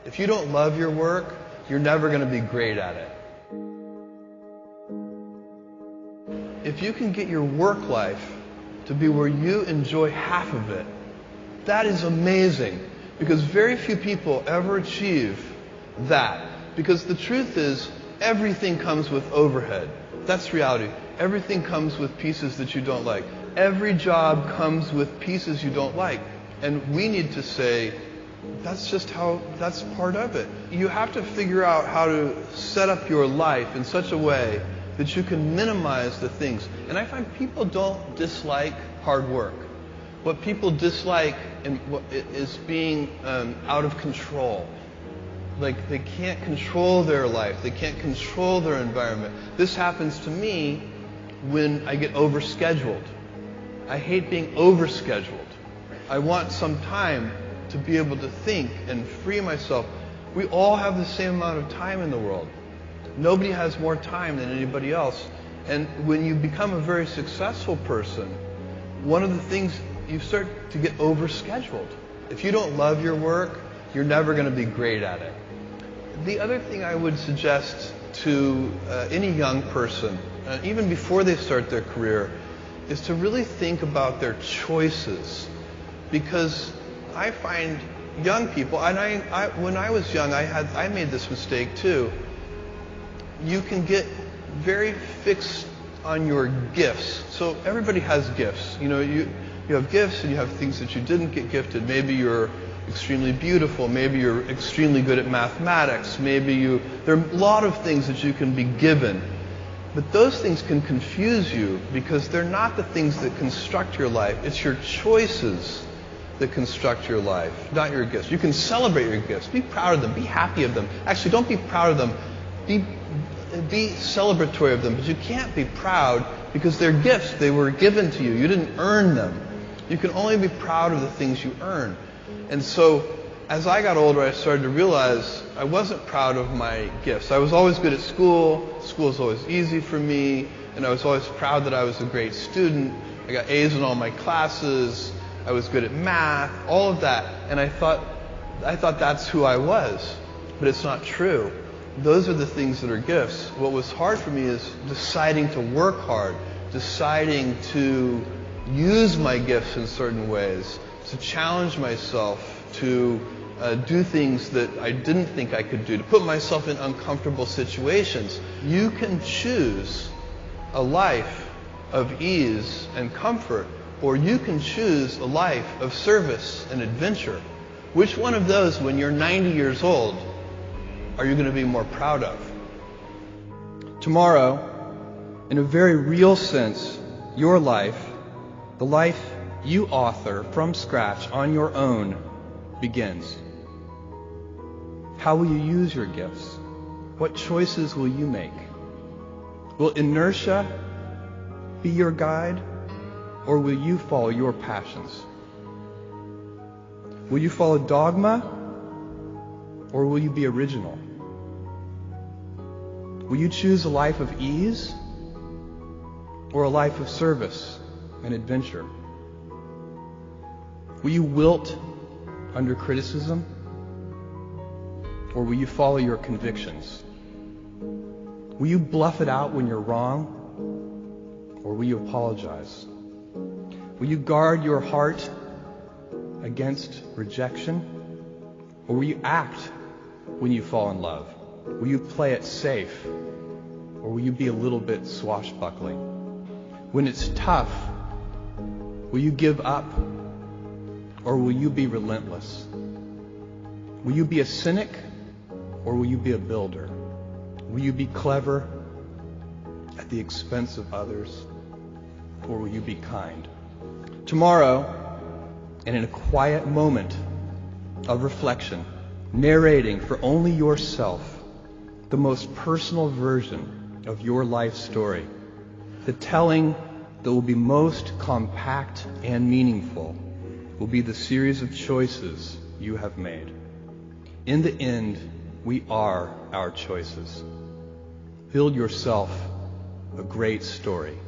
If you don't love your work, you're never going to be great at it. If you can get your work life to be where you enjoy half of it, that is amazing, because very few people ever achieve that. Because the truth is, everything comes with overhead. That's reality. Everything comes with pieces that you don't like. Every job comes with pieces you don't like. And we need to say, that's part of it. You have to figure out how to set up your life in such a way that you can minimize the things. And I find people don't dislike hard work. What people dislike is being out of control. Like, they can't control their life. They can't control their environment. This happens to me when I get overscheduled. I hate being overscheduled. I want some time to be able to think and free myself. We all have the same amount of time in the world. Nobody has more time than anybody else. And when you become a very successful person, one of the things, you start to get overscheduled. If you don't love your work, you're never going to be great at it. The other thing I would suggest to any young person, even before they start their career, is to really think about their choices. Because I find young people, and when I was young, I made this mistake too. You can get very fixed on your gifts. So everybody has gifts. You know, you have gifts and you have things that you didn't get gifted. Maybe you're extremely beautiful. Maybe you're extremely good at mathematics. Maybe there are a lot of things that you can be given. But those things can confuse you because they're not the things that construct your life. It's your choices that construct your life, not your gifts. You can celebrate your gifts. Be proud of them. Be happy of them. Actually, don't be proud of them. Be celebratory of them. But you can't be proud because they're gifts. They were given to you. You didn't earn them. You can only be proud of the things you earn. And so, as I got older, I started to realize I wasn't proud of my gifts. I was always good at school. School was always easy for me. And I was always proud that I was a great student. I got A's in all my classes. I was good at math, all of that. And I thought that's who I was. But it's not true. Those are the things that are gifts. What was hard for me is deciding to work hard, deciding to use my gifts in certain ways, to challenge myself, to do things that I didn't think I could do, to put myself in uncomfortable situations. You can choose a life of ease and comfort, or you can choose a life of service and adventure. Which one of those, when you're 90 years old, are you going to be more proud of? Tomorrow, in a very real sense, your life, the life you author from scratch on your own, begins. How will you use your gifts? What choices will you make? Will inertia be your guide, or will you follow your passions? Will you follow dogma, or will you be original? Will you choose a life of ease, or a life of service and adventure? Will you wilt under criticism, or will you follow your convictions? Will you bluff it out when you're wrong, or will you apologize? Will you guard your heart against rejection, or will you act when you fall in love? Will you play it safe, or will you be a little bit swashbuckling? When it's tough, will you give up, or will you be relentless? Will you be a cynic, or will you be a builder? Will you be clever at the expense of others, or will you be kind? Tomorrow, and in a quiet moment of reflection, narrating for only yourself the most personal version of your life story, the telling that will be most compact and meaningful will be the series of choices you have made. In the end, we are our choices. Build yourself a great story.